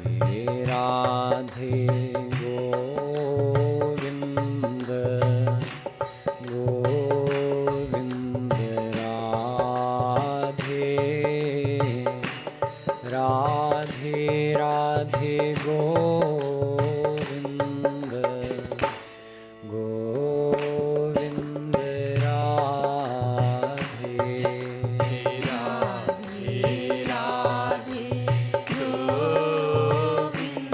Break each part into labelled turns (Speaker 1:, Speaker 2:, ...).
Speaker 1: Radhe Govind Govind Radhe Radhe Radhe Govind Govind Radhe Radhe Radhe Govind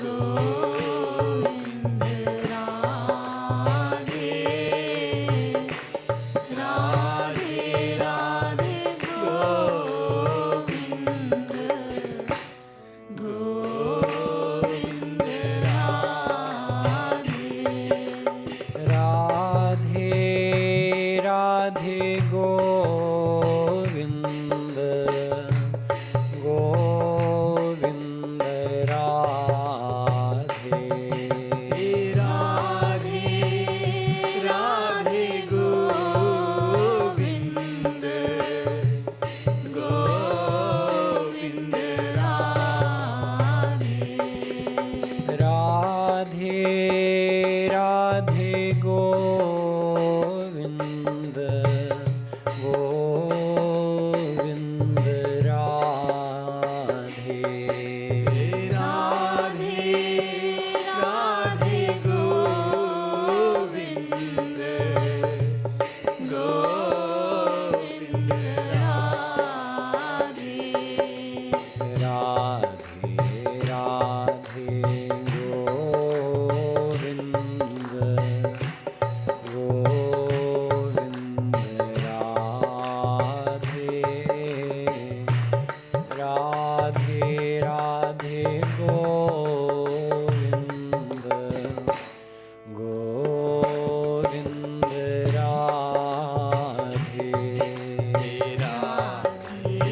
Speaker 1: Govind Radhe Radhe Radhe Govind Govind Radhe Radhe Govind Govind Radhe Radhe Radhe Govind Govind Radhe Radhe Govind Govind Radhe Radhe Radhe Govind Govind Radhe Radhe Radhe Govind Govind Radhe Radhe Radhe Govind Govind Radhe Radhe Radhe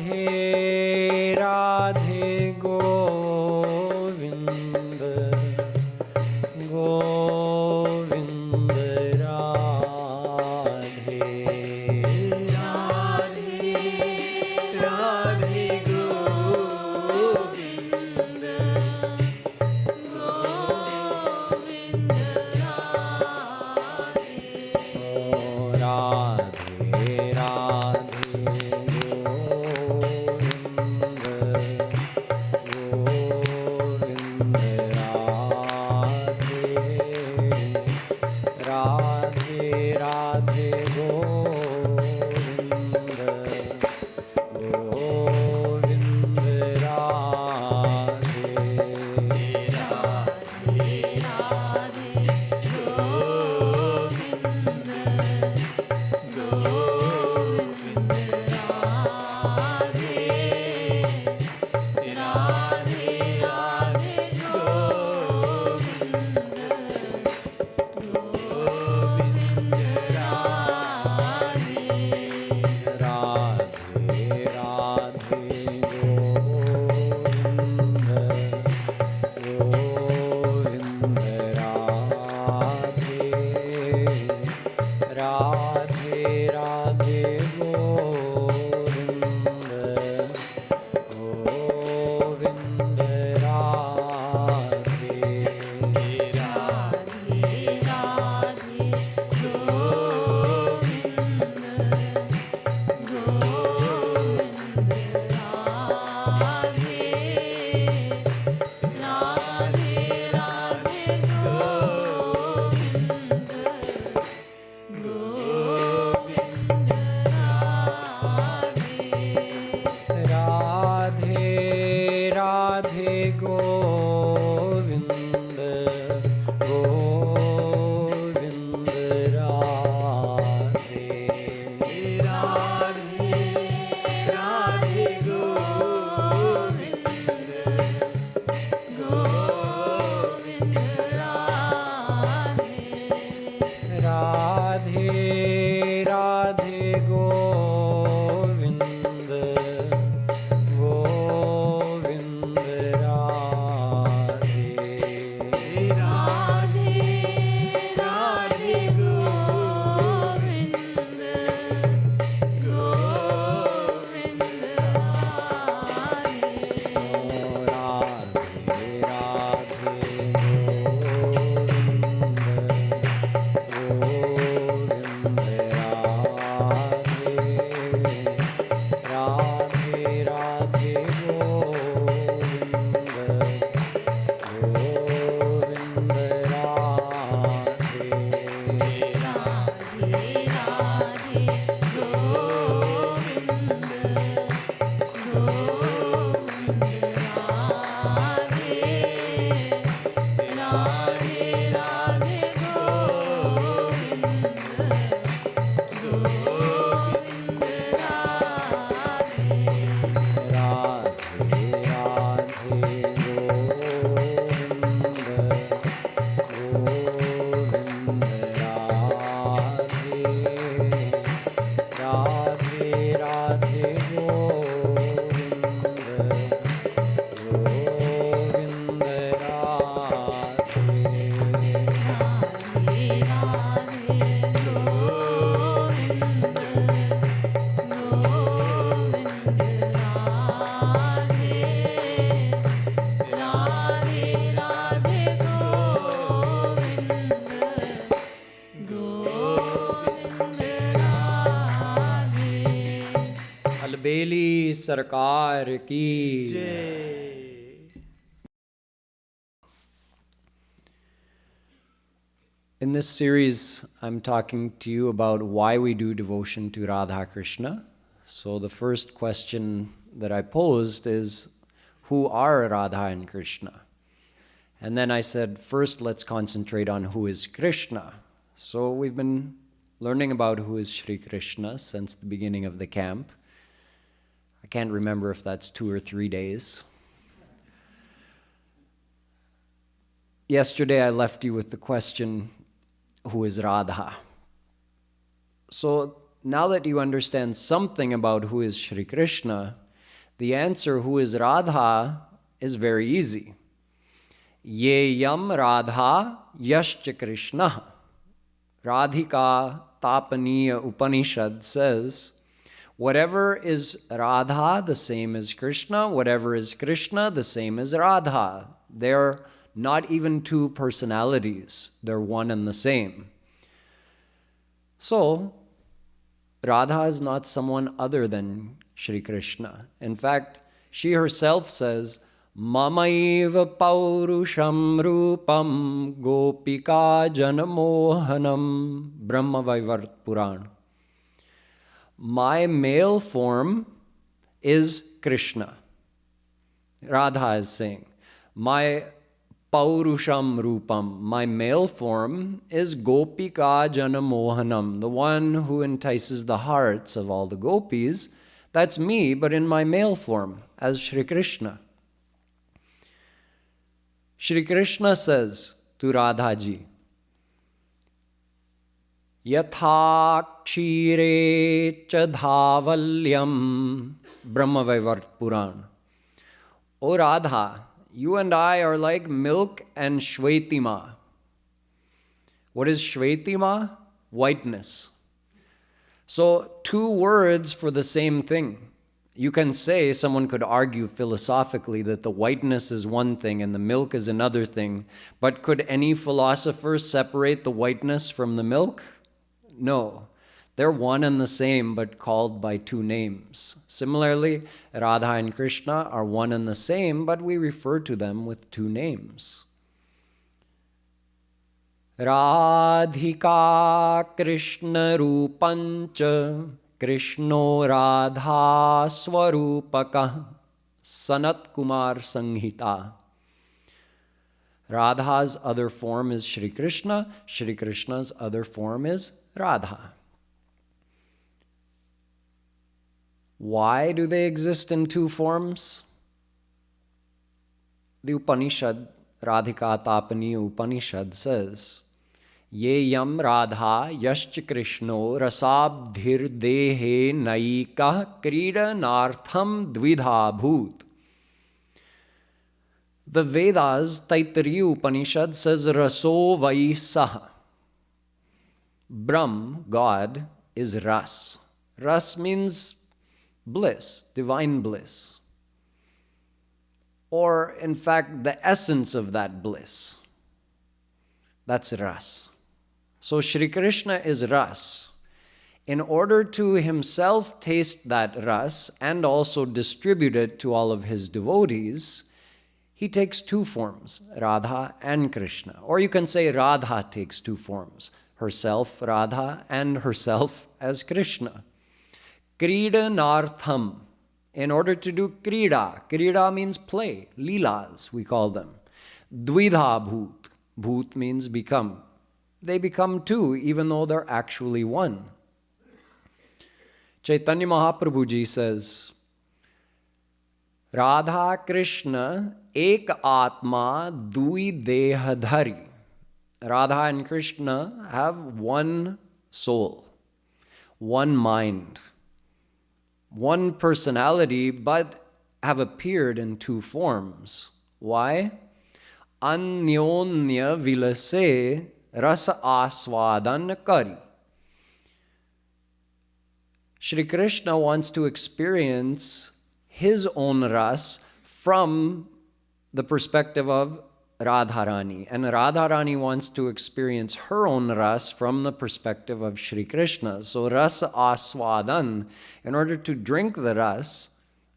Speaker 1: Radhe Radhe Govind Govind Radhe
Speaker 2: Radhe Govind Govind
Speaker 1: बेली सरकार की In this series, I'm talking to you about why we do devotion to Radha Krishna. So the first question that I posed is, who are Radha and Krishna? And then I said, first let's concentrate on who is Krishna. So we've been learning about who is Shri Krishna since the beginning of the camp. I can't remember if that's 2 or 3 days. Yesterday I left you with the question, who is Radha? So now that you understand something about who is Shri Krishna, The answer, who is Radha, is very easy. Yeyam Radha Yascha Krishna. Radhika Tapaniya Upanishad says, whatever is Radha, the same as Krishna. Whatever is Krishna, the same as Radha. They're not even two personalities. They're one and the same. So, Radha is not someone other than Shri Krishna. In fact, she herself says, Mamaiva paurusham rupam gopika janamohanam Brahmavaivarta Puran. My male form is Krishna. Radha is saying, my paurusham rupam, my male form is gopika janamohanam, the one who entices the hearts of all the gopis. That's me, but in my male form, as Shri Krishna. Shri Krishna says to Radha ji, Yatha kshire cha dhavalyam Brahmavaivarta Puran. O Radha, you and I are like milk and Shvetima. What is Shvetima? Whiteness. So, two words for the same thing. You can say, someone could argue philosophically that the whiteness is one thing and the milk is another thing, but could any philosopher separate the whiteness from the milk? No. They're one and the same, but called by two names. Similarly, Radha and Krishna are one and the same, but we refer to them with two names. Radhika Krishna Rupancha Krishno Radha Swarupaka Sanat Kumar Sanghita. Radha's other form is Shri Krishna. Shri Krishna's other form is Radha. Why do they exist in two forms? The Upanishad, Radhika Tapani Upanishad says, Yeyam Radha Yascha Krishno Rasabdhir Dehe Naika Kridanartham Dvidha Bhut. The Vedas, Taittiriya Upanishad says Raso Vai Saha. Brahm, God, is Ras. Ras means bliss, divine bliss. Or, in fact, the essence of that bliss. That's Ras. So Shri Krishna is Ras. In order to himself taste that Ras and also distribute it to all of his devotees, he takes two forms, Radha and Krishna. Or you can say Radha takes two forms, herself Radha and herself as Krishna. Kridanartham, in order to do krida. Krida means play, leelas we call them. Dvidha bhut, bhut means become. They become two, even though they're actually one. Chaitanya Mahaprabhu ji says, Radha Krishna ek atma dui dehadhari. Radha and Krishna have one soul, one mind, one personality, but have appeared in two forms. Why? Anyonya vilase rasa aswadan kari. Shri Krishna wants to experience his own ras from the perspective of Radharani. And Radharani wants to experience her own ras from the perspective of Shri Krishna. So rasa aswadan, in order to drink the ras,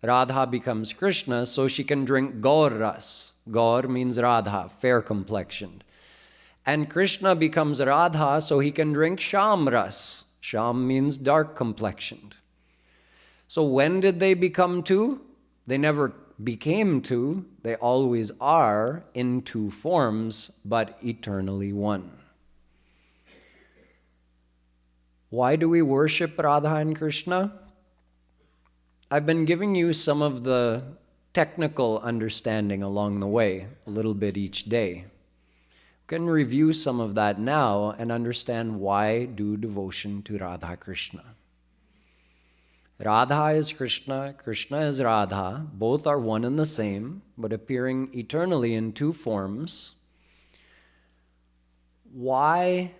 Speaker 1: Radha becomes Krishna, so she can drink Gaur ras. Gaur means Radha, fair complexioned. And Krishna becomes Radha, so he can drink Sham ras. Sham means dark complexioned. So when did they become two? They never became two. They always are in two forms, but eternally one. Why do we worship Radha and Krishna? I've been giving you some of the technical understanding along the way, a little bit each day. We can review some of that now and understand why do devotion to Radha Krishna. Radha is Krishna, Krishna is Radha. Both are one and the same, but appearing eternally in two forms. Why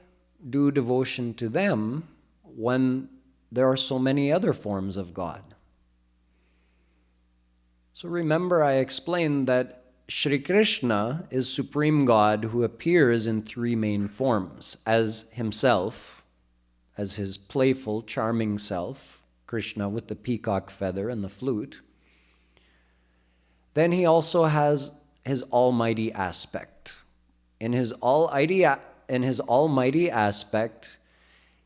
Speaker 1: do devotion to them when there are so many other forms of God? So remember, I explained that Shri Krishna is Supreme God who appears in three main forms: as himself, as his playful, charming self, Krishna with the peacock feather and the flute. Then he also has his almighty aspect. In his almighty aspect,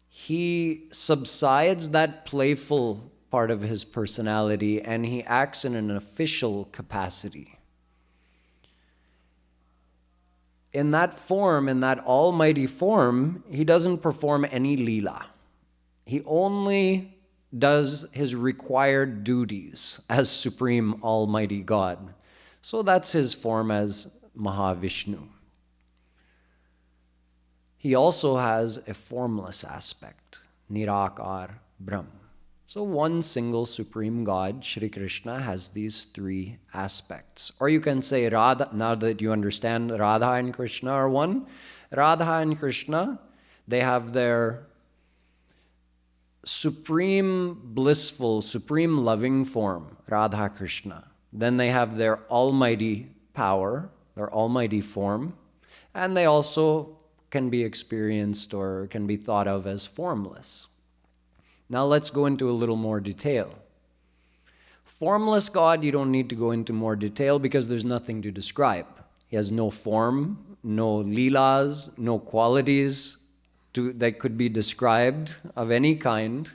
Speaker 1: he subsides that playful part of his personality and he acts in an official capacity. In that form, in that almighty form, he doesn't perform any lila. He only does his required duties as Supreme Almighty God. So that's his form as Mahavishnu. He also has a formless aspect, Nirakar Brahm. So one single Supreme God, Shri Krishna, has these three aspects. Or you can say Radha, now that you understand Radha and Krishna are one, Radha and Krishna, they have their supreme blissful, supreme loving form, Radha Krishna. Then they have their almighty power, their almighty form, and they also can be experienced or can be thought of as formless. Now let's go into a little more detail. Formless God, you don't need to go into more detail because there's nothing to describe. He has no form, no leelas, no qualities that could be described of any kind.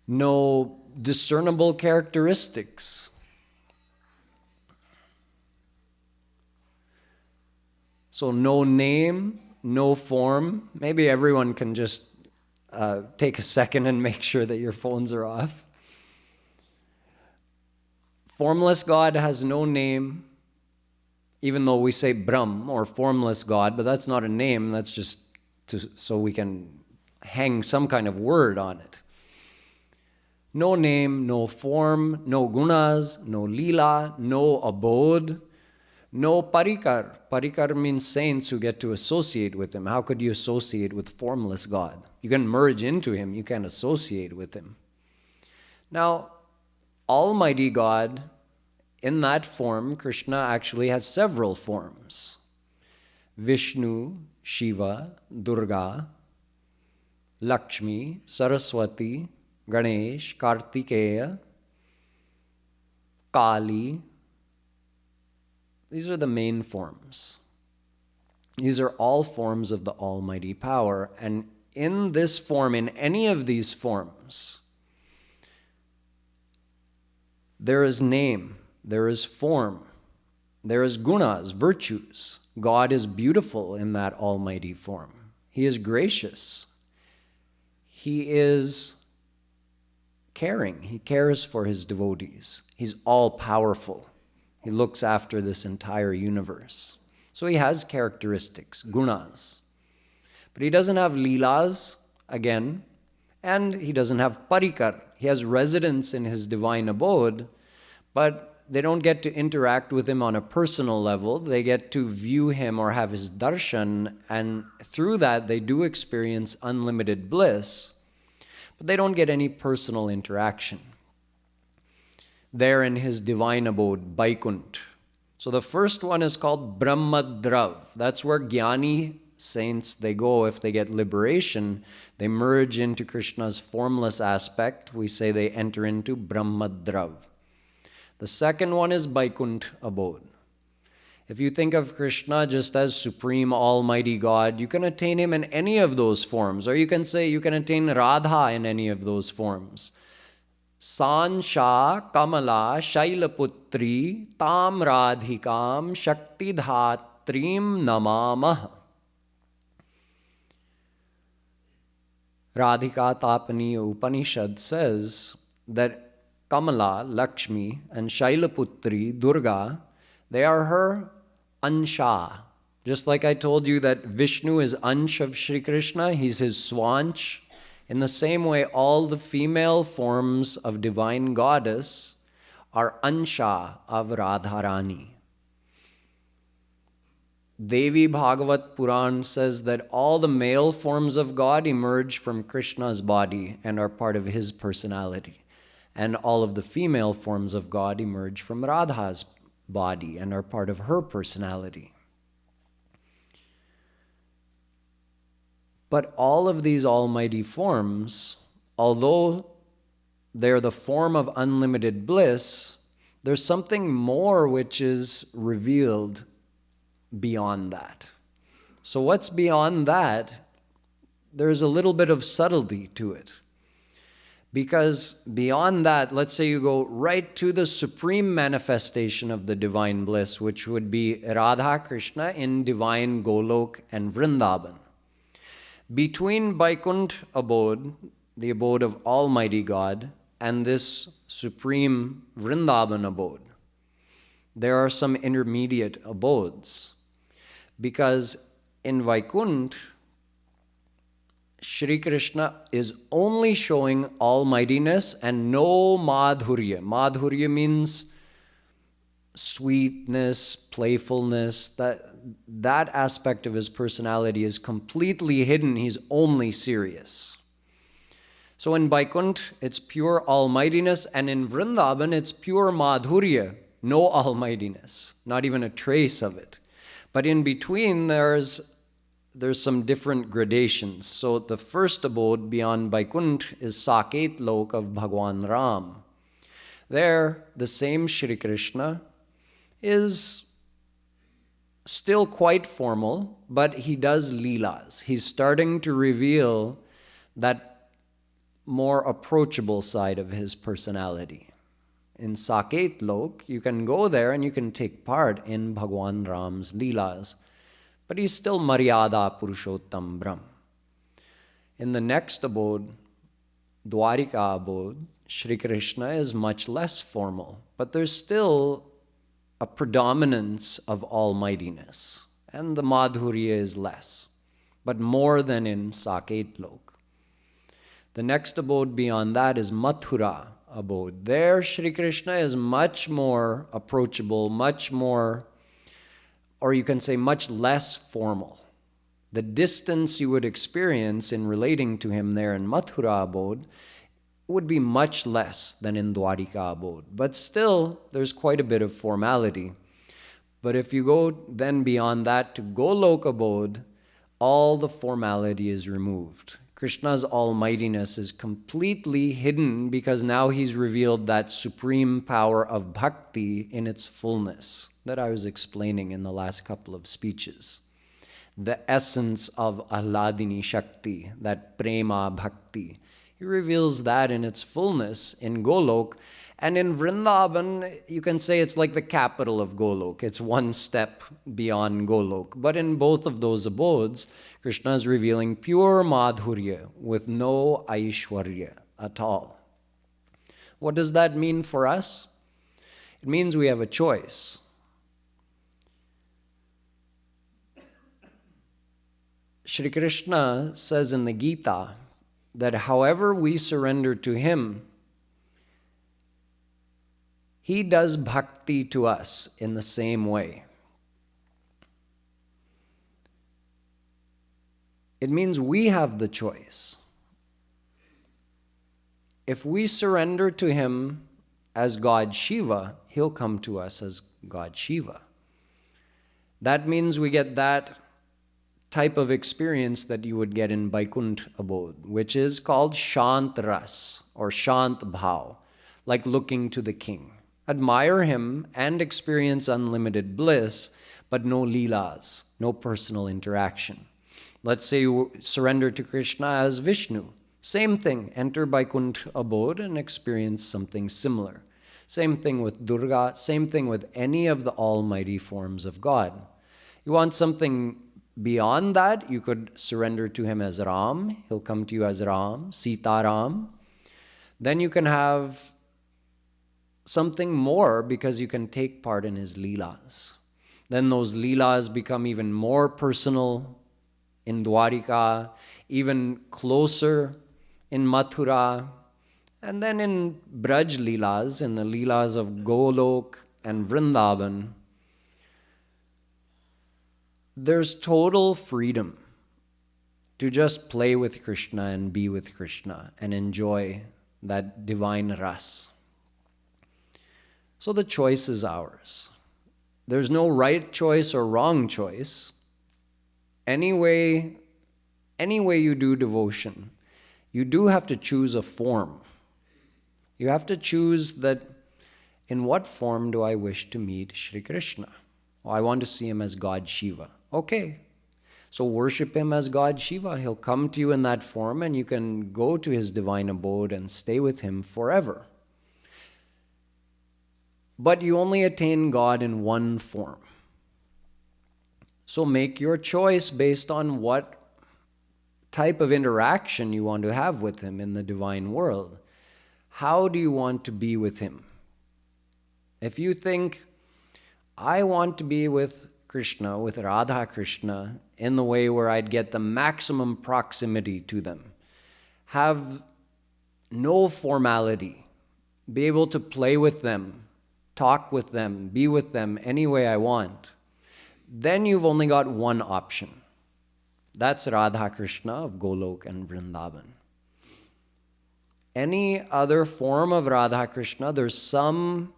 Speaker 1: No discernible characteristics. So no name, no form. Maybe everyone can just take a second and make sure that your phones are off. Formless God has no name, even though we say Brahm or formless God, but that's not a name, that's just so we can hang some kind of word on it. No name, no form, no gunas, no lila, no abode, no parikar. Parikar means saints who get to associate with him. How could you associate with formless God? You can merge into him, you can't associate with him. Now, Almighty God, in that form, Krishna actually has several forms. Vishnu, Shiva, Durga, Lakshmi, Saraswati, Ganesh, Kartikeya, Kali. These are the main forms. These are all forms of the Almighty power. And in this form, in any of these forms, there is name, there is form, there is gunas, virtues. God is beautiful in that almighty form. He is gracious. He is caring. He cares for his devotees. He's all-powerful. He looks after this entire universe. So he has characteristics, gunas. But he doesn't have leelas, again, and he doesn't have parikar. He has residence in his divine abode, but they don't get to interact with him on a personal level. They get to view him or have his darshan, and through that they do experience unlimited bliss, but they don't get any personal interaction. There in his divine abode, Vaikunt. So the first one is called Brahmadrav. That's where Jnani saints, they go if they get liberation. They merge into Krishna's formless aspect. We say they enter into Brahmadrav. The second one is Vaikunt abode. If you think of Krishna just as Supreme Almighty God, you can attain him in any of those forms. Or you can say you can attain Radha in any of those forms. Sansha Kamala Shailaputri Tam Radhikam Shaktidhatrim Namamah. Radhika Tapani Upanishad says that Kamala, Lakshmi, and Shailaputri, Durga, they are her Ansha. Just like I told you that Vishnu is Ansh of Shri Krishna, he's his Swanch. In the same way, all the female forms of divine goddess are ansha of Radharani. Devi Bhagavat Puran says that all the male forms of God emerge from Krishna's body and are part of his personality. And all of the female forms of God emerge from Radha's body and are part of her personality. But all of these almighty forms, although they're the form of unlimited bliss, there's something more which is revealed beyond that. So what's beyond that? There's a little bit of subtlety to it. Because beyond that, let's say you go right to the supreme manifestation of the divine bliss, which would be Radha Krishna in divine Golok and Vrindavan. Between Vaikuntha abode, the abode of Almighty God, and this supreme Vrindavan abode, there are some intermediate abodes. Because in Vaikuntha, Shri Krishna is only showing almightiness and no madhurya. Madhurya means sweetness, playfulness. That aspect of his personality is completely hidden. He's only serious. So in Vaikuntha, it's pure almightiness, and in Vrindavan, it's pure madhurya, no almightiness, not even a trace of it. But in between, there's some different gradations. So the first abode beyond Vaikuntha is Saket Lok of Bhagwan Ram. There, the same Shri Krishna is still quite formal, but he does leelas. He's starting to reveal that more approachable side of his personality. In Saket Lok, you can go there and you can take part in Bhagwan Ram's leelas, but he's still Maryada Purushottam Brahm. In the next abode, Dwarika abode, Shri Krishna is much less formal, but there's still a predominance of almightiness, and the madhurya is less, but more than in Saket Lok. The next abode beyond that is Mathura abode. There, Shri Krishna is much more approachable, much more, or you can say much less formal. The distance you would experience in relating to him there in Mathura abode would be much less than in Dwarika abode. But still, there's quite a bit of formality. But if you go then beyond that to Golok abode, all the formality is removed. Krishna's almightiness is completely hidden because now he's revealed that supreme power of bhakti in its fullness that I was explaining in the last couple of speeches. The essence of Ahladini Shakti, that prema bhakti. He reveals that in its fullness in Golok. And in Vrindavan, you can say it's like the capital of Golok. It's one step beyond Golok. But in both of those abodes, Krishna is revealing pure madhurya with no aishwarya at all. What does that mean for us? It means we have a choice. Shri Krishna says in the Gita that however we surrender to him, he does bhakti to us in the same way. It means we have the choice. If we surrender to him as God Shiva, he'll come to us as God Shiva. That means we get that type of experience that you would get in Vaikuntha abode, which is called Shant Ras or Shant Bhav, like looking to the king. Admire him and experience unlimited bliss, but no leelas, no personal interaction. Let's say you surrender to Krishna as Vishnu. Same thing, enter Vaikuntha abode and experience something similar. Same thing with Durga, same thing with any of the almighty forms of God. You want something beyond that, you could surrender to him as Ram. He'll come to you as Ram, Sita Ram. Then you can have something more because you can take part in his leelas. Then those leelas become even more personal in Dwarika, even closer in Mathura, and then in Braj Leelas, in the Leelas of Golok and Vrindavan, there's total freedom to just play with Krishna and be with Krishna and enjoy that divine ras. So the choice is ours. There's no right choice or wrong choice. Any way you do devotion, you do have to choose a form. You have to choose that, in what form do I wish to meet Shri Krishna? Oh, I want to see him as God Shiva. Okay, so worship him as God Shiva. He'll come to you in that form and you can go to his divine abode and stay with him forever. But you only attain God in one form. So make your choice based on what type of interaction you want to have with him in the divine world. How do you want to be with him? If you think, I want to be with Krishna, with Radha Krishna, in the way where I'd get the maximum proximity to them, have no formality, be able to play with them, talk with them, be with them any way I want, then you've only got one option. That's Radha Krishna of Golok and Vrindavan. Any other form of Radha Krishna, there's some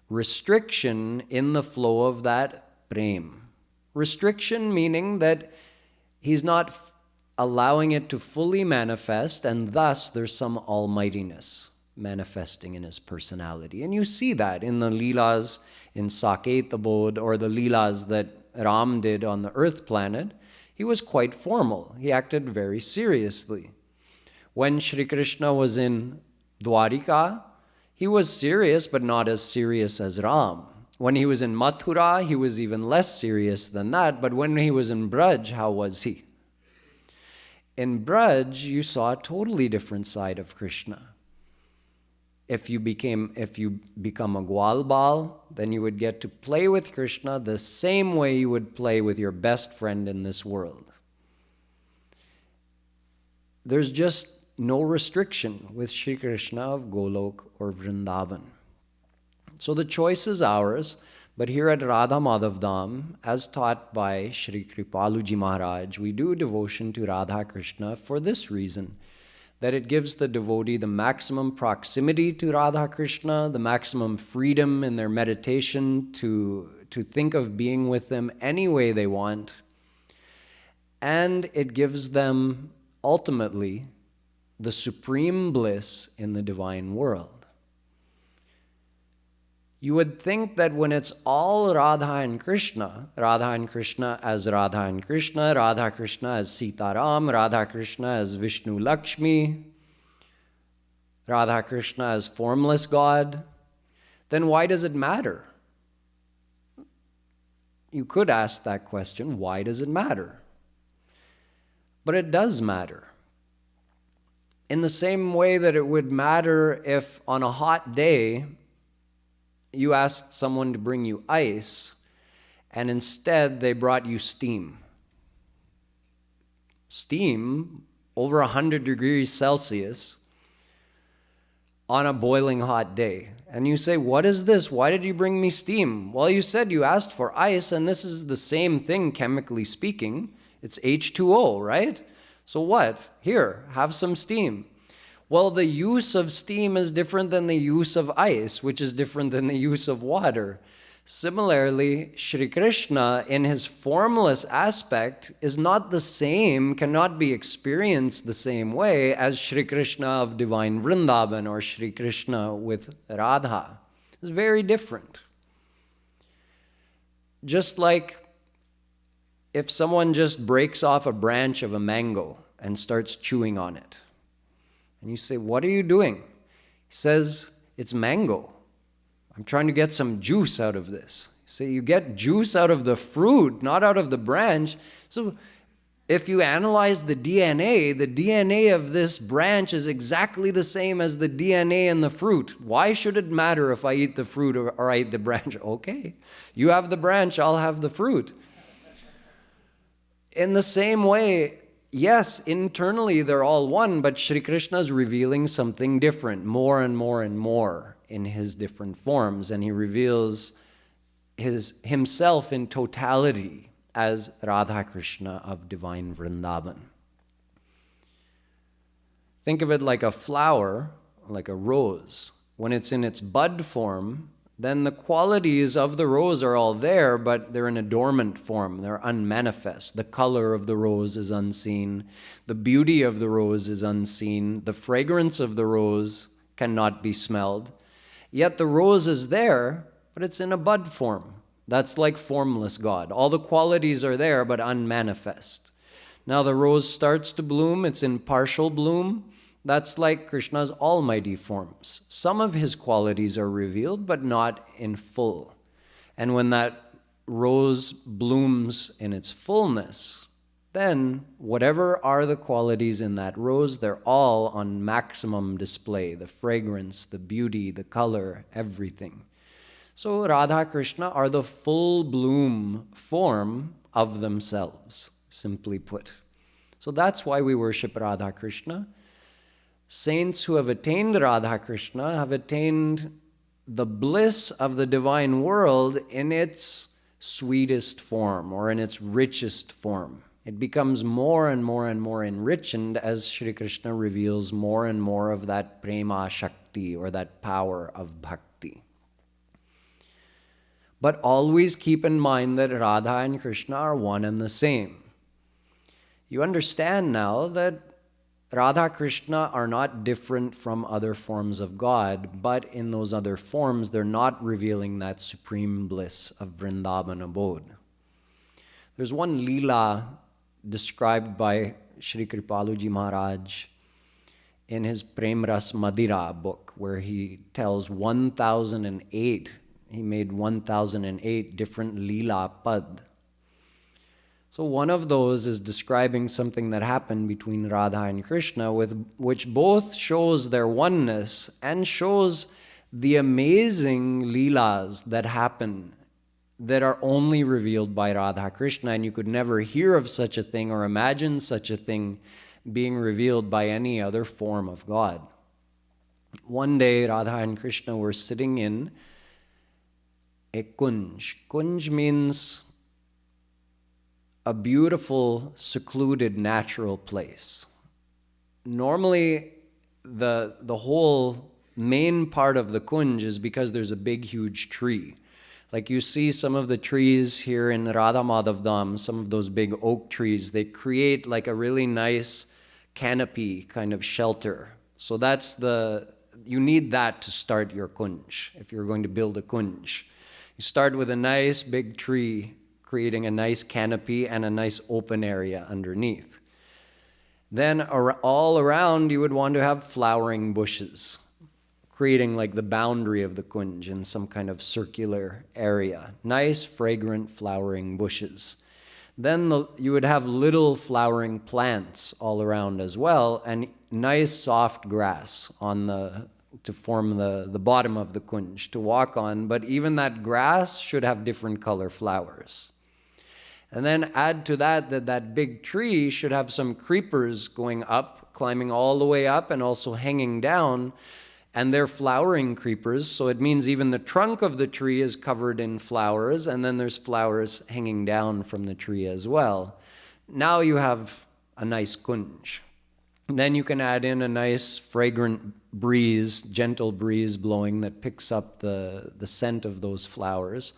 Speaker 1: restriction in the flow of that prem. Restriction meaning that he's not allowing it to fully manifest, and thus there's some almightiness manifesting in his personality. And you see that in the Leelas in Saket Abod, or the Leelas that Ram did on the earth planet. He was quite formal. He acted very seriously. When Shri Krishna was in Dwarika, he was serious, but not as serious as Ram. When he was in Mathura, he was even less serious than that. But when he was in Braj, how was he? In Braj, you saw a totally different side of Krishna. If you become a Gwalbal, then you would get to play with Krishna the same way you would play with your best friend in this world. There's just no restriction with Shri Krishna of Golok or Vrindavan. So the choice is ours, but here at Radha Madhav Dham, as taught by Shri Kripaluji Maharaj, we do devotion to Radha Krishna for this reason, that it gives the devotee the maximum proximity to Radha Krishna, the maximum freedom in their meditation to think of being with them any way they want, and it gives them ultimately the supreme bliss in the divine world. You would think that when it's all Radha and Krishna as Radha and Krishna, Radha Krishna as Sitaram, Radha Krishna as Vishnu Lakshmi, Radha Krishna as formless God, then why does it matter? You could ask that question, why does it matter? But it does matter. In the same way that it would matter if on a hot day you asked someone to bring you ice, and instead they brought you steam. Steam, over 100 degrees Celsius, on a boiling hot day. And you say, what is this? Why did you bring me steam? Well, you said you asked for ice, and this is the same thing, chemically speaking. It's H2O, right? So what? Here, have some steam. Well, the use of steam is different than the use of ice, which is different than the use of water. Similarly, Shri Krishna, in his formless aspect, is not the same, cannot be experienced the same way as Shri Krishna of divine Vrindavan or Shri Krishna with Radha. It's very different. Just like if someone just breaks off a branch of a mango and starts chewing on it. And you say, what are you doing? He says, it's mango. I'm trying to get some juice out of this. So you get juice out of the fruit, not out of the branch. So if you analyze the DNA of this branch is exactly the same as the DNA in the fruit. Why should it matter if I eat the fruit or I eat the branch? Okay, you have the branch, I'll have the fruit. In the same way, yes, internally they're all one, but Shri Krishna is revealing something different, more and more and more in his different forms, and he reveals himself in totality as Radha Krishna of divine Vrindavan. Think of it like a flower, like a rose. When it's in its bud form, then the qualities of the rose are all there, but they're in a dormant form. They're unmanifest. The color of the rose is unseen. The beauty of the rose is unseen. The fragrance of the rose cannot be smelled. Yet the rose is there, but it's in a bud form. That's like formless God. All the qualities are there, but unmanifest. Now the rose starts to bloom. It's in partial bloom. That's like Krishna's almighty forms. Some of his qualities are revealed, but not in full. And when that rose blooms in its fullness, then whatever are the qualities in that rose, they're all on maximum display. The fragrance, the beauty, the color, everything. So Radha Krishna are the full bloom form of themselves, simply put. So that's why we worship Radha Krishna. Saints who have attained Radha Krishna have attained the bliss of the divine world in its sweetest form or in its richest form. It becomes more and more and more enriched as Shri Krishna reveals more and more of that prema shakti or that power of bhakti. But always keep in mind that Radha and Krishna are one and the same. You understand now that Radha Krishna are not different from other forms of God, but in those other forms, they're not revealing that supreme bliss of Vrindavan abode. There's one Leela described by Sri Kripaluji Maharaj in his Prem Ras Madira book, where he tells 1008, he made 1008 different Leela Pad. So one of those is describing something that happened between Radha and Krishna, which both shows their oneness and shows the amazing leelas that happen that are only revealed by Radha Krishna, and you could never hear of such a thing or imagine such a thing being revealed by any other form of God. One day, Radha and Krishna were sitting in a kunj. Kunj means a beautiful, secluded, natural place. Normally, the whole main part of the kunj is because there's a big, huge tree. Like you see some of the trees here in Radha Madhav Dham, some of those big oak trees, they create like a really nice canopy kind of shelter. So you need that to start your kunj, if you're going to build a kunj. You start with a nice big tree, creating a nice canopy and a nice open area underneath. Then all around you would want to have flowering bushes, creating like the boundary of the kunj in some kind of circular area. Nice, fragrant, flowering bushes. Then you would have little flowering plants all around as well, and nice soft grass to form the bottom of the kunj to walk on. But even that grass should have different color flowers. And then add to that big tree should have some creepers going up, climbing all the way up and also hanging down. And they're flowering creepers, so it means even the trunk of the tree is covered in flowers, and then there's flowers hanging down from the tree as well. Now you have a nice kunj. Then you can add in a nice fragrant breeze, gentle breeze blowing that picks up the scent of those flowers,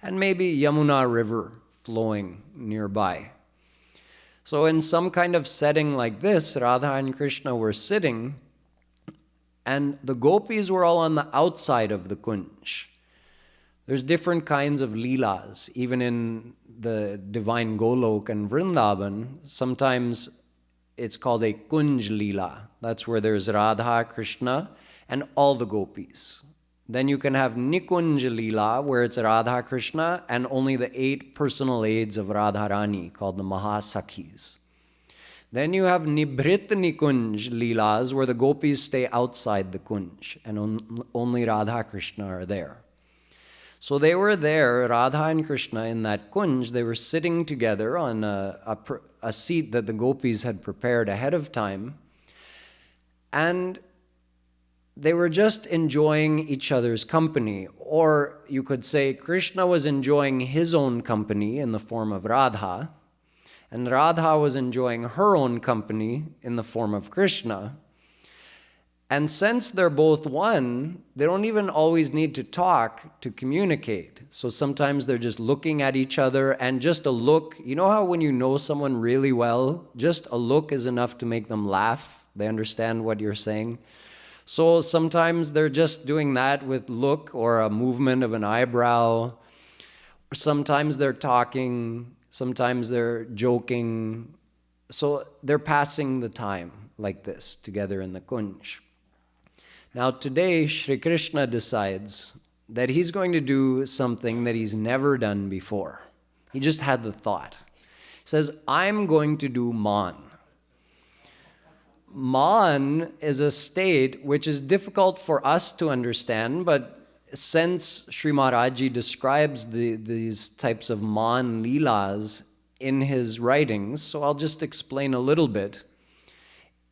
Speaker 1: and maybe Yamuna River flowing nearby. So in some kind of setting like this, Radha and Krishna were sitting, and the gopis were all on the outside of the kunj. There's different kinds of leelas, even in the divine Golok and Vrindavan. Sometimes it's called a kunj leela. That's where there's Radha, Krishna, and all the gopis. Then you can have Nikunj Leela, where it's Radha Krishna and only the 8 personal aids of Radharani, called the Mahasakhis. Then you have Nibhrit Nikunj Leelas, where the gopis stay outside the kunj and only Radha Krishna are there. So they were there, Radha and Krishna, in that kunj. They were sitting together on a seat that the gopis had prepared ahead of time. And they were just enjoying each other's company. Or you could say Krishna was enjoying his own company in the form of Radha, and Radha was enjoying her own company in the form of Krishna. And since they're both one, they don't even always need to talk to communicate. So sometimes they're just looking at each other, and just a look, you know how when you know someone really well, just a look is enough to make them laugh. They understand what you're saying. So sometimes they're just doing that with look or a movement of an eyebrow. Sometimes they're talking, sometimes they're joking. So they're passing the time like this together in the kunj. Now today, Shri Krishna decides that he's going to do something that he's never done before. He just had the thought. He says, I'm going to do man. Man is a state which is difficult for us to understand, but since Sri Maharaji describes these types of man leelas in his writings, so I'll just explain a little bit.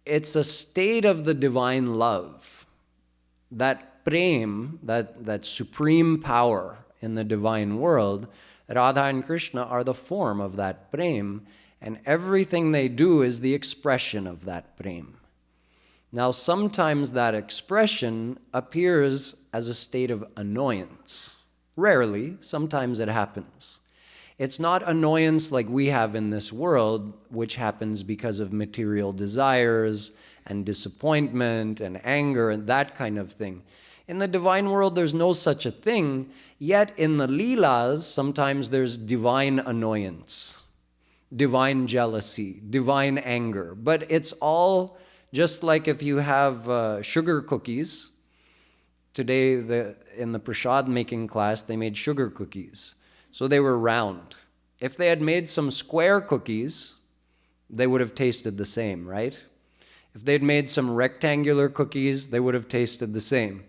Speaker 1: It's a state of the divine love. That prem, that supreme power in the divine world, Radha and Krishna are the form of that prem, and everything they do is the expression of that prem. Now, sometimes that expression appears as a state of annoyance. Rarely, sometimes it happens. It's not annoyance like we have in this world, which happens because of material desires and disappointment and anger and that kind of thing. In the divine world, there's no such a thing, yet in the leelas, sometimes there's divine annoyance, divine jealousy, divine anger. But it's all just like if you have sugar cookies. Today, in the prasad making class, they made sugar cookies. So they were round. If they had made some square cookies, they would have tasted the same, right? If they'd made some rectangular cookies, they would have tasted the same.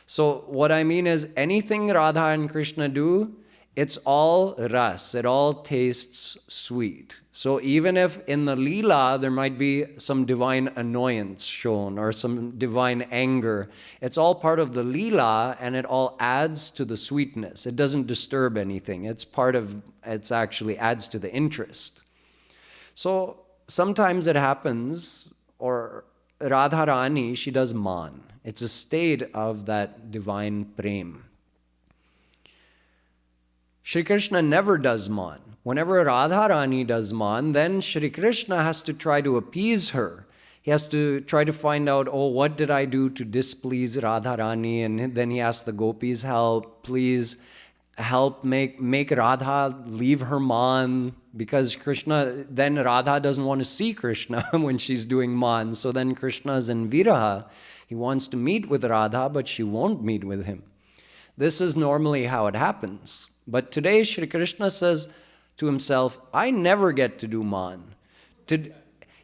Speaker 1: So what I mean is, anything Radha and Krishna do, it's all ras, it all tastes sweet. So even if in the leela there might be some divine annoyance shown or some divine anger, it's all part of the leela and it all adds to the sweetness. It doesn't disturb anything. It's actually adds to the interest. So sometimes it happens, or Radharani, she does man. It's a state of that divine prem. Shri Krishna never does man. Whenever Radharani does man, then Shri Krishna has to try to appease her. He has to try to find out, oh, what did I do to displease Radharani? And then he asks the gopis, help, please help make Radha leave her man, because then Radha doesn't want to see Krishna when she's doing man. So then Krishna is in viraha. He wants to meet with Radha, but she won't meet with him. This is normally how it happens. But today Shri Krishna says to himself, I never get to do man.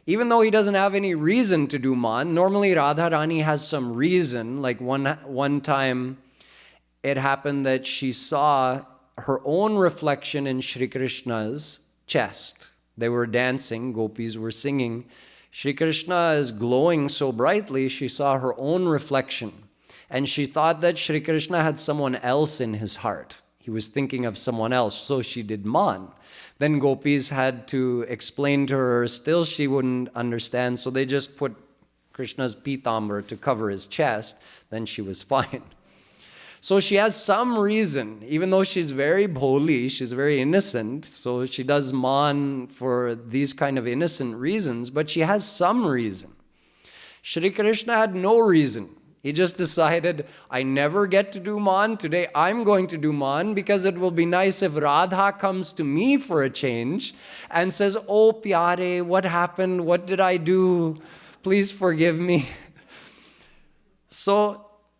Speaker 1: Even though he doesn't have any reason to do man, normally Radharani has some reason. Like one time it happened that she saw her own reflection in Shri Krishna's chest. They were dancing, gopis were singing. Shri Krishna is glowing so brightly, she saw her own reflection. And she thought that Shri Krishna had someone else in his heart. He was thinking of someone else, so she did man. Then gopis had to explain to her, still she wouldn't understand, so they just put Krishna's pitambar to cover his chest, then she was fine. So she has some reason, even though she's very bholi, she's very innocent, so she does man for these kind of innocent reasons, but she has some reason. Shri Krishna had no reason. He just decided, I never get to do man. Today I'm going to do man because it will be nice if Radha comes to me for a change and says, oh, pyare, what happened? What did I do? Please forgive me.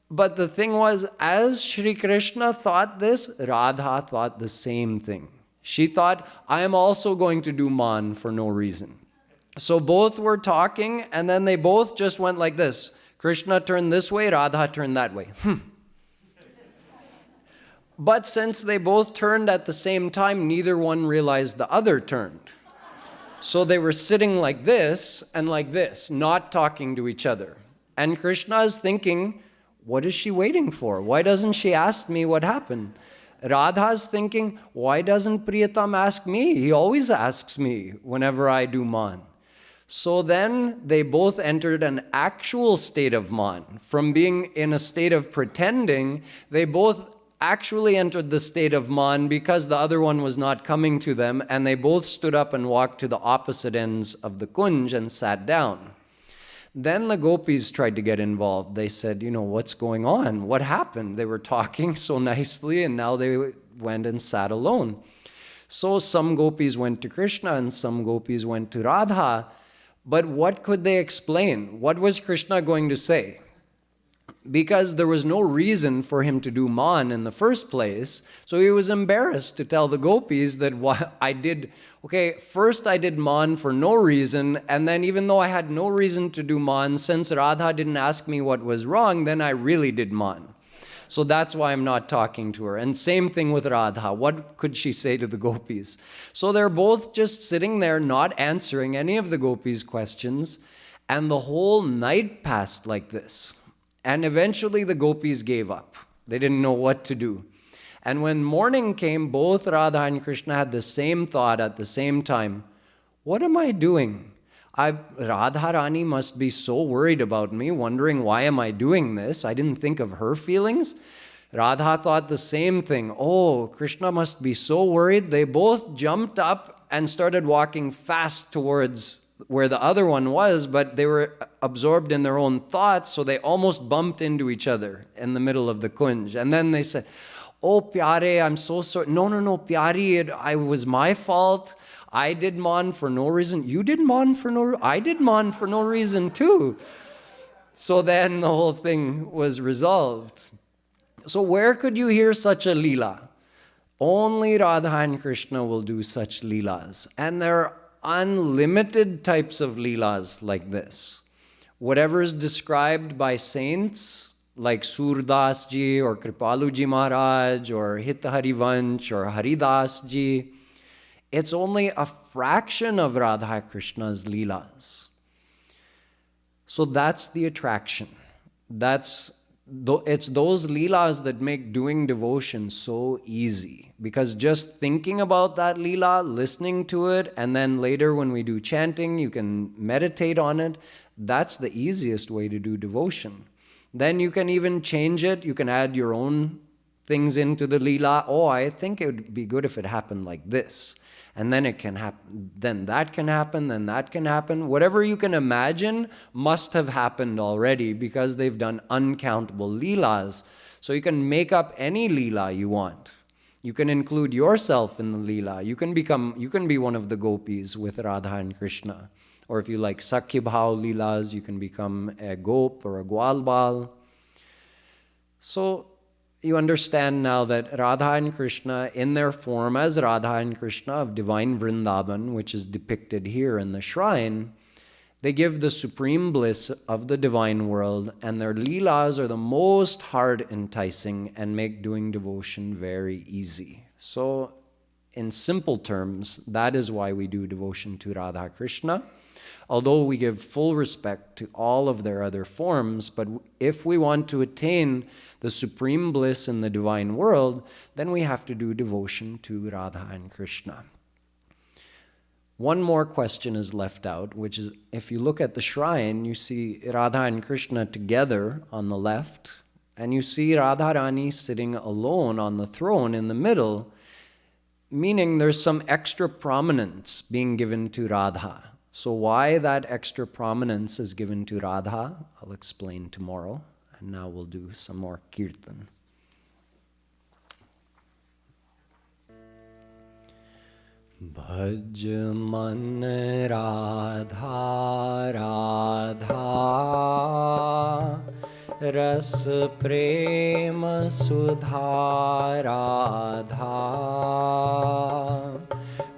Speaker 1: But the thing was, as Shri Krishna thought this, Radha thought the same thing. She thought, I am also going to do man for no reason. So both were talking, and then they both just went like this. Krishna turned this way, Radha turned that way. But since they both turned at the same time, neither one realized the other turned. So they were sitting like this and like this, not talking to each other. And Krishna is thinking, what is she waiting for? Why doesn't she ask me what happened? Radha is thinking, why doesn't Priyatam ask me? He always asks me whenever I do man. So then they both entered an actual state of man. From being in a state of pretending, they both actually entered the state of man because the other one was not coming to them, and they both stood up and walked to the opposite ends of the kunj and sat down. Then the gopis tried to get involved. They said, what's going on? What happened? They were talking so nicely, and now they went and sat alone. So some gopis went to Krishna and some gopis went to Radha. But what could they explain? What was Krishna going to say? Because there was no reason for him to do man in the first place, so he was embarrassed to tell the gopis that first I did man for no reason, and then even though I had no reason to do man, since Radha didn't ask me what was wrong, then I really did man. So that's why I'm not talking to her. And same thing with Radha. What could she say to the gopis? So they're both just sitting there not answering any of the gopis' questions, and the whole night passed like this. And eventually the gopis gave up. They didn't know what to do. And when morning came, both Radha and Krishna had the same thought at the same time. What am I doing? Radha Rani must be so worried about me, wondering why am I doing this? I didn't think of her feelings. Radha thought the same thing. Oh, Krishna must be so worried. They both jumped up and started walking fast towards where the other one was, but they were absorbed in their own thoughts, so they almost bumped into each other in the middle of the kunj. And then they said, oh, Pyare, I'm so sorry. No, Pyari, it was my fault. I did man for no reason. You did man for no reason. I did man for no reason too. So then the whole thing was resolved. So where could you hear such a leela? Only Radha and Krishna will do such leelas. And there are unlimited types of leelas like this. Whatever is described by saints like Surdas ji or Kripalu ji Maharaj or Hita Harivansh or Haridas ji, it's only a fraction of Radha Krishna's leelas. So that's the attraction. It's those leelas that make doing devotion so easy. Because just thinking about that leela, listening to it, and then later when we do chanting, you can meditate on it. That's the easiest way to do devotion. Then you can even change it. You can add your own things into the leela. Oh, I think it would be good if it happened like this. And then it can happen, then that can happen, then that can happen. Whatever you can imagine must have happened already because they've done uncountable leelas. So you can make up any leela you want. You can include yourself in the leela. You can be one of the gopis with Radha and Krishna. Or if you like Sakhi Bhav leelas, you can become a gop or a gwalbal. So you understand now that Radha and Krishna, in their form as Radha and Krishna of divine Vrindavan, which is depicted here in the shrine, they give the supreme bliss of the divine world, and their leelas are the most heart enticing and make doing devotion very easy. So, in simple terms, that is why we do devotion to Radha Krishna. Although we give full respect to all of their other forms, but if we want to attain the supreme bliss in the divine world, then we have to do devotion to Radha and Krishna. One more question is left out, which is, if you look at the shrine, you see Radha and Krishna together on the left, and you see Radharani sitting alone on the throne in the middle, meaning there's some extra prominence being given to Radha. So why that extra prominence is given to Radha, I'll explain tomorrow. And now we'll do some more kirtan. Bhaj man Radha Radha Ras prema sudha Radha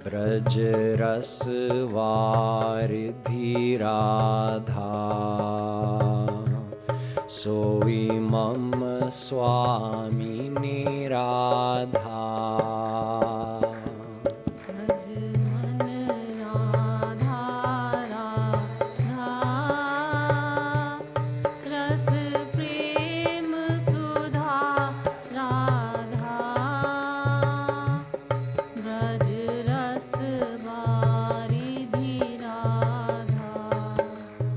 Speaker 1: Braj ras varidhi Radha सोई मम स्वामिनी राधा
Speaker 2: भज मन राधा राधा रस प्रेम सुधा राधा ब्रज रस वारिधि राधा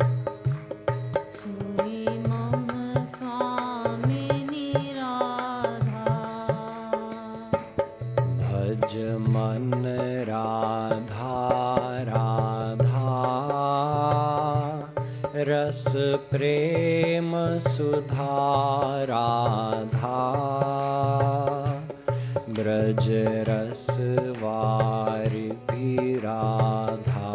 Speaker 2: सोई मम स्वामिनी राधा
Speaker 1: भज मन राधा राधा रस प्रेम सुधा राधा ब्रज रस वारिधि राधा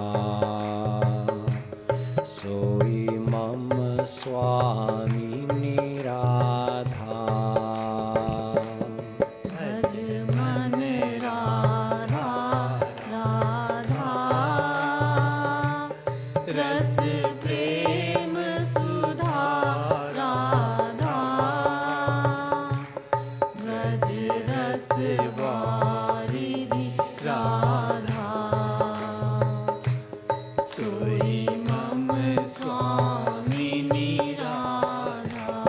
Speaker 1: सोई मम स्वामिनी राधा
Speaker 2: भज मन राधा राधा रस प्रेम सुधा राधा ब्रज रस वारिधि राधा सोई मम स्वामिनी राधा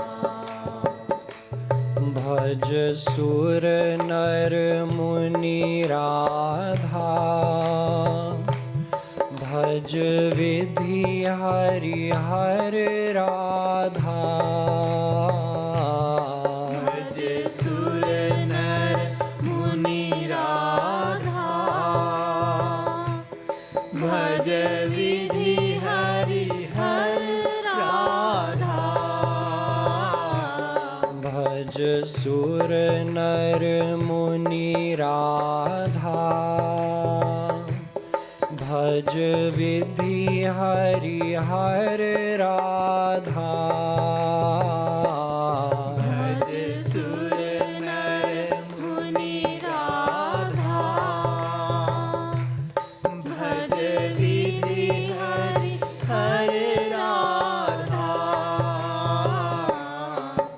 Speaker 1: भज सुर नर मुनि राधा भज विधि हरि हर राधा
Speaker 2: भज सुर नर मुनि राधा भज विधि हरि हर राधा
Speaker 1: भज सुर नर मुनि राधा भज विधि हरि हर राधा
Speaker 2: भज सुर नर मुनि राधा भज विधि हरि हर राधा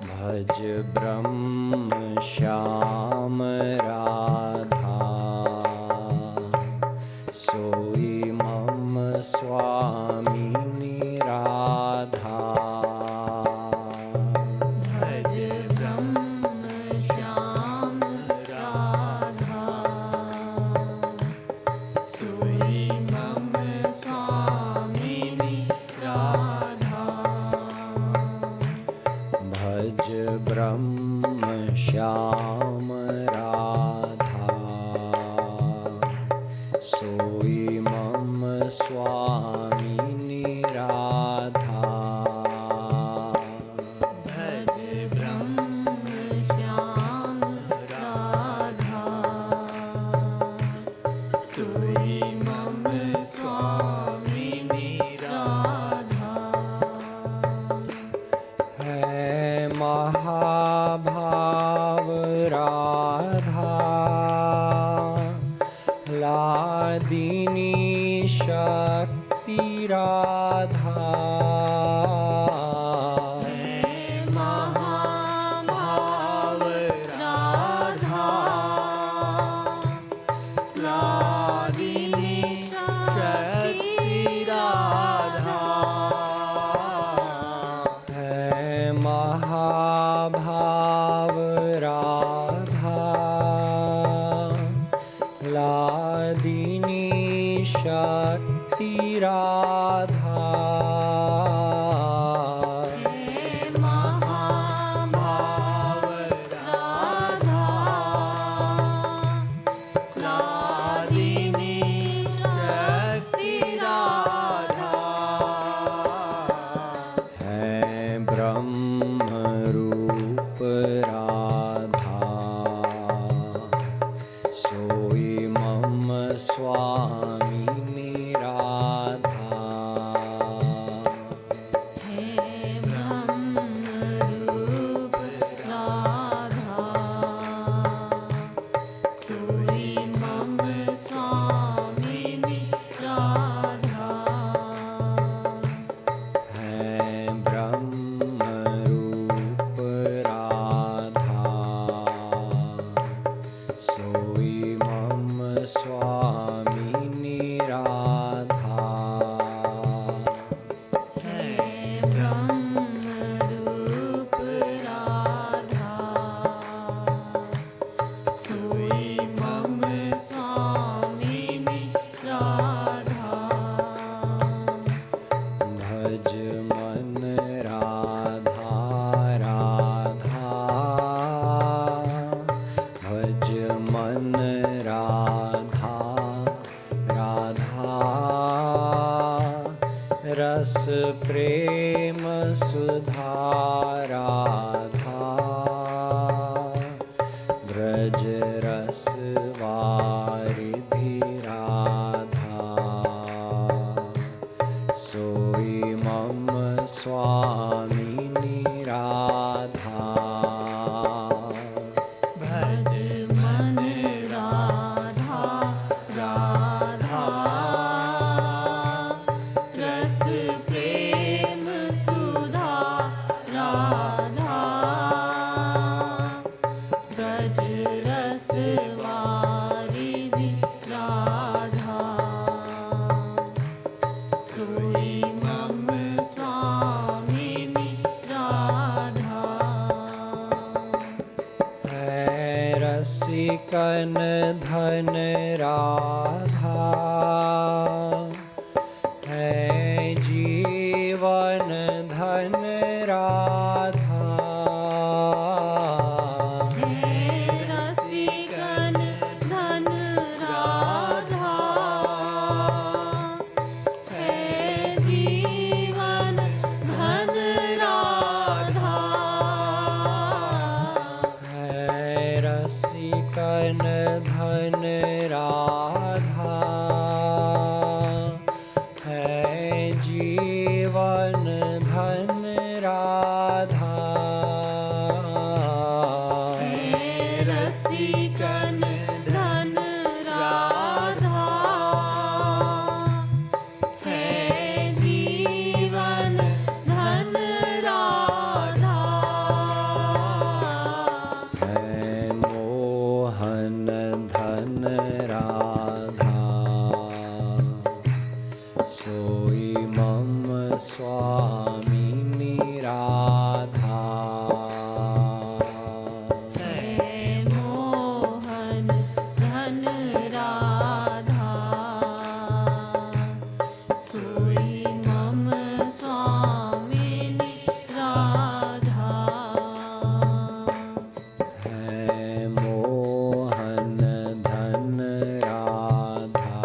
Speaker 1: भज ब्रह्म श्याम राधा सोई मम स्वामिनी राधा
Speaker 2: भज ब्रह्म श्याम राधा सोई मम स्वामिनी राधा
Speaker 1: भज ब्रह्म श्याम राधा सोई मम स्वामिनी राधा
Speaker 2: भज ब्रह्म श्याम राधा सोई मम स्वामिनी राधा
Speaker 1: है महाभाव राधा लादिनी शक्ति राधा
Speaker 2: महाभाव राधा लादिनी शक्ति राधा
Speaker 1: है महाभाव राधा लादिनी शक्ति राधा
Speaker 2: महाभाव राधा लादिनी शक्ति राधा
Speaker 1: है ब्रह्म रूप राधा सोई मम स्वामिनी राधा रसिकन धन राधा है जीवन धन राधा
Speaker 2: रसिकन धन राधा है जीवन धन राधा
Speaker 1: है रसिकन धन राधा है जीवन धन राधा
Speaker 2: है रसिकन धन राधा है जीवन धन राधा
Speaker 1: है मोहन धन राधा सोई मम स्वामिनी राधा
Speaker 2: है मोहन धन राधा सोई मम स्वामिनी राधा
Speaker 1: है मोहन धन राधा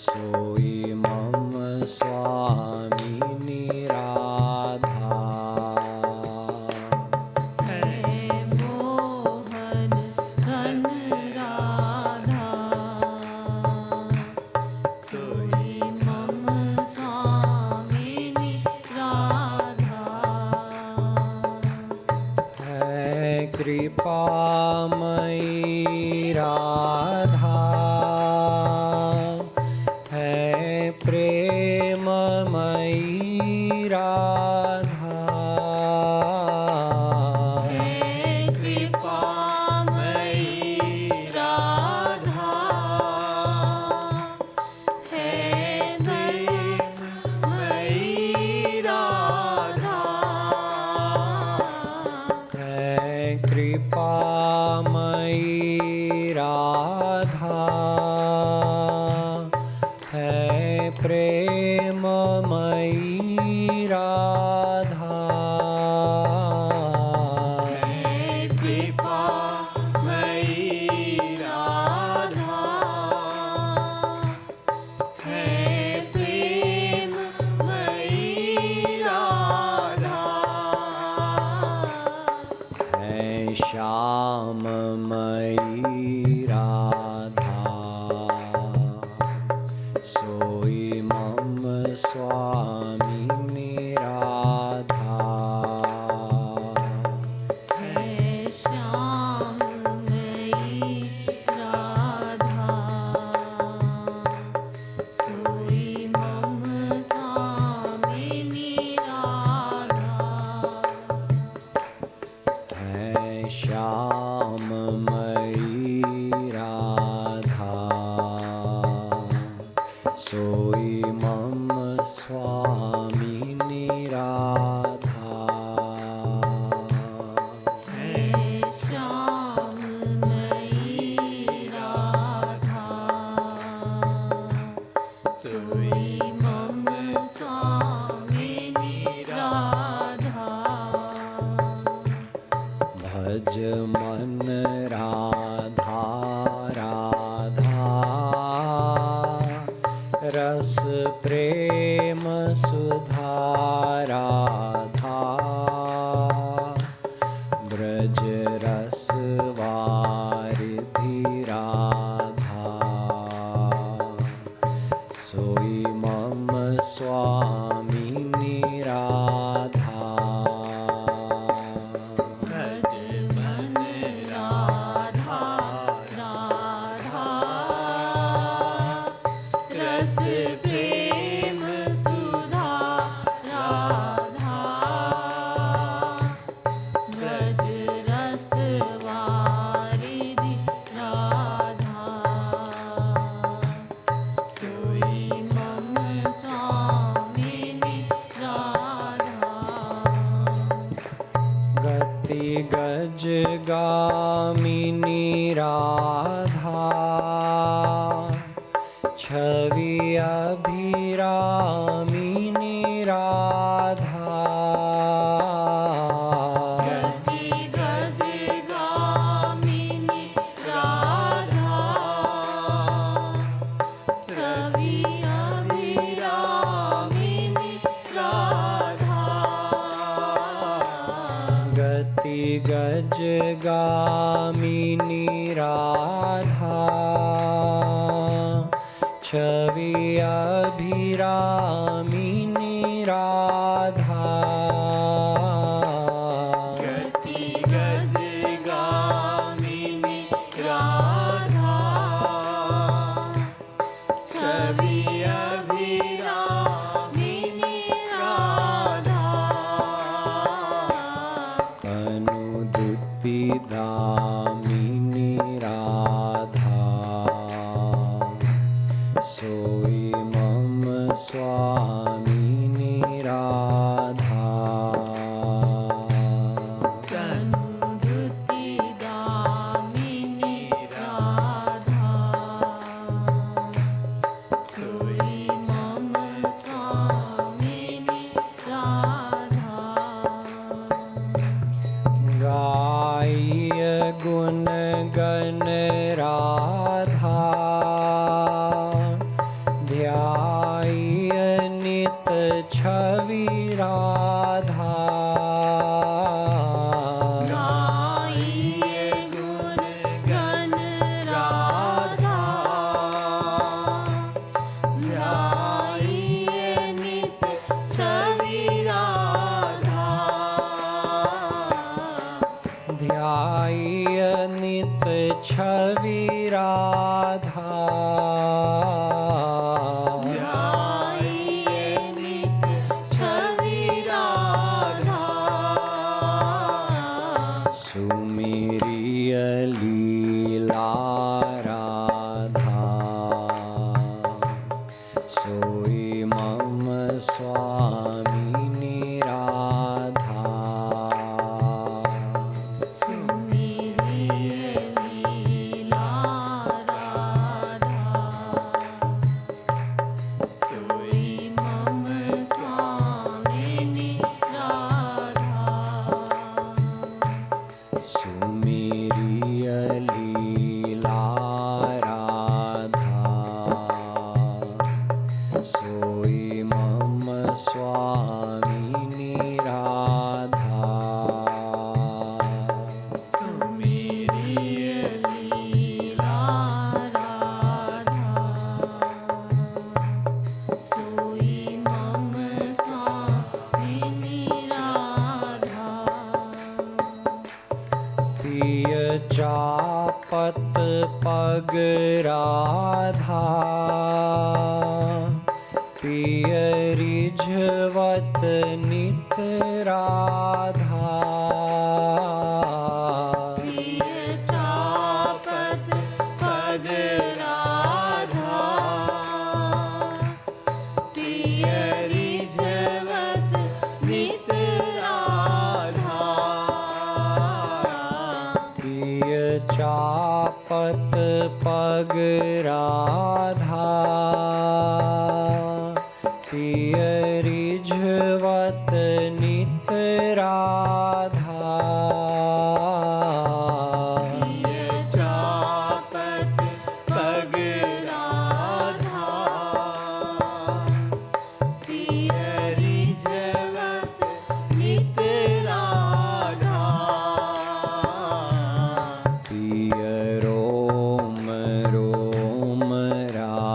Speaker 1: सोई मम स्वामिनी राधा
Speaker 2: है मोहन धन राधा सोई मम स्वामिनी राधा
Speaker 1: है कृपामयी राधा है प्रेममयी राधा
Speaker 2: है कृपामयी राधा है दयामयी राधा
Speaker 1: है कृपामयी राधा है प्रेममयी राधा
Speaker 2: है कृपामयी राधा है प्रेममयी राधा
Speaker 1: है श्याममयी राधा सोई मम स्वामिनी राधा
Speaker 2: है श्याममयी राधा सोई मम स्वामिनी राधा
Speaker 1: है श्याममयी राधा सोई मम स्वामिनी राधा
Speaker 2: है श्याममयी राधा सोई मम स्वामिनी राधा
Speaker 1: भज मन राधा राधा रस प्रेम सुधा राधा ब्रज रस वारिधि राधा सोई मम स्वामिनी राधा
Speaker 2: भज मन
Speaker 1: गज गामिनी राधा छवि अभिरामिनी राधा
Speaker 2: गति गज गामिनी राधा छवि अभिरामिनी राधा
Speaker 1: गति गज गामिनी राधा छवि अभिरामिनी राधा
Speaker 2: गति गज गामिनी राधा छवि अभिरामिनी राधा
Speaker 1: अनुदुति दामिनी राधा सोई मम स्वामिनी राधा
Speaker 2: अनुदुति दामिनी राधा सोई मम स्वामिनी राधा
Speaker 1: गाय गुण गण राधा ध्याय नित छवि राधा
Speaker 2: गाइए गुण गण राधा गाइए नित छवि राधा
Speaker 1: ध्याय नित छवि राधा
Speaker 2: गाइए नित छवि राधा
Speaker 1: सुमिरिय लीला राधा सोई मम स्वामिनी राधा
Speaker 2: सुमिरिय लीला राधा सोई मम स्वामिनी राधा
Speaker 1: सुमिरिय लीला राधा सोई मम स्वामिनी राधा
Speaker 2: सुमिरिय लीला राधा सोई मम स्वामिनी राधा
Speaker 1: पिय चापत पग राधा पिय रिझवत नित राधा
Speaker 2: प्रिय चापत पग राधा प्रिय रिझवत नित राधा
Speaker 1: प्रिय चापत पग राधा प्रिय रिझवत नित राधा
Speaker 2: प्रिय चापत पग राधा प्रिय रिझवत नित राधा
Speaker 1: प्रिय रोम रोम राधा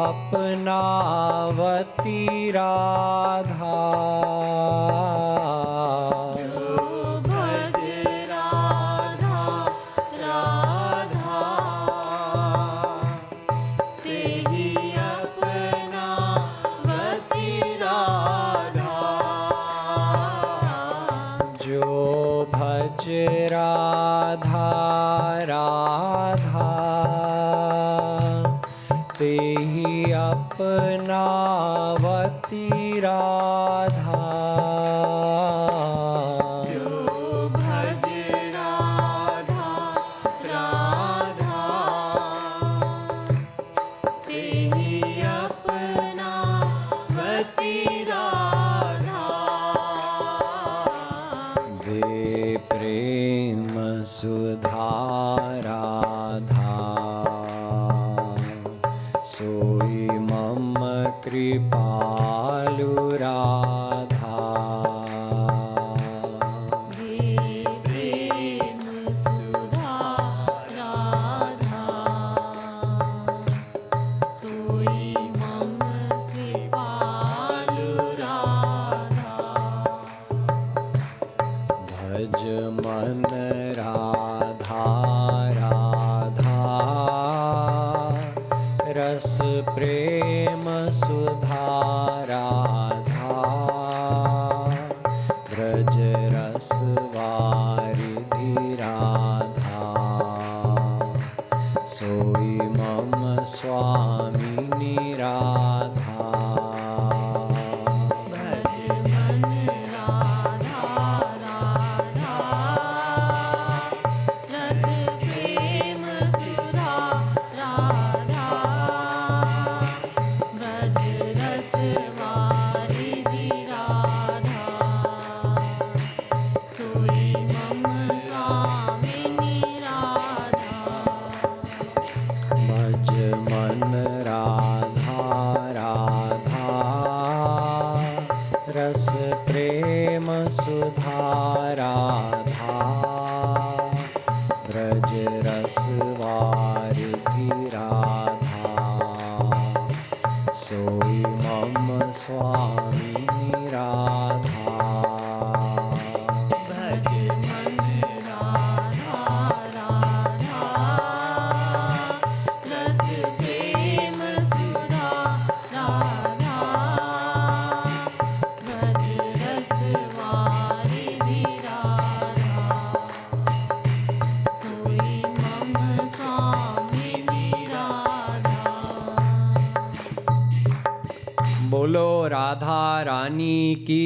Speaker 1: अपनावती राधा
Speaker 2: भज राधा राधा तेहि अपनावती राधा
Speaker 1: जो भज राधा राधा तेहि अपनावती राधा
Speaker 2: जो भज राधा राधा तेहि अपनावती राधा
Speaker 1: वे प्रेम सुधा राधा सोई मम कृपालु राधा
Speaker 2: प्रेम सुधा राधा सोई मम कृपालु राधा
Speaker 1: भज मन राधा राधा रस प्रेम सुधा राधा ब्रज रस वारिधि राधा सोई मम स्वामिनी राधा
Speaker 2: भज मन राधा राधा रस प्रेम सुधा राधा ब्रज रस वारिधि राधा सोई मम स्वामिनी राधा
Speaker 1: भज मन राधा राधा रस प्रेम सुधा राधा ब्रज रस वारिधि राधा सोई मम स्वामिनी राधा
Speaker 2: भज मन राधा राधा रस प्रेम सुधा राधा भज रस वारिधि राधा सोई मम स्वामिनी राधा
Speaker 1: बोलो राधा रानी की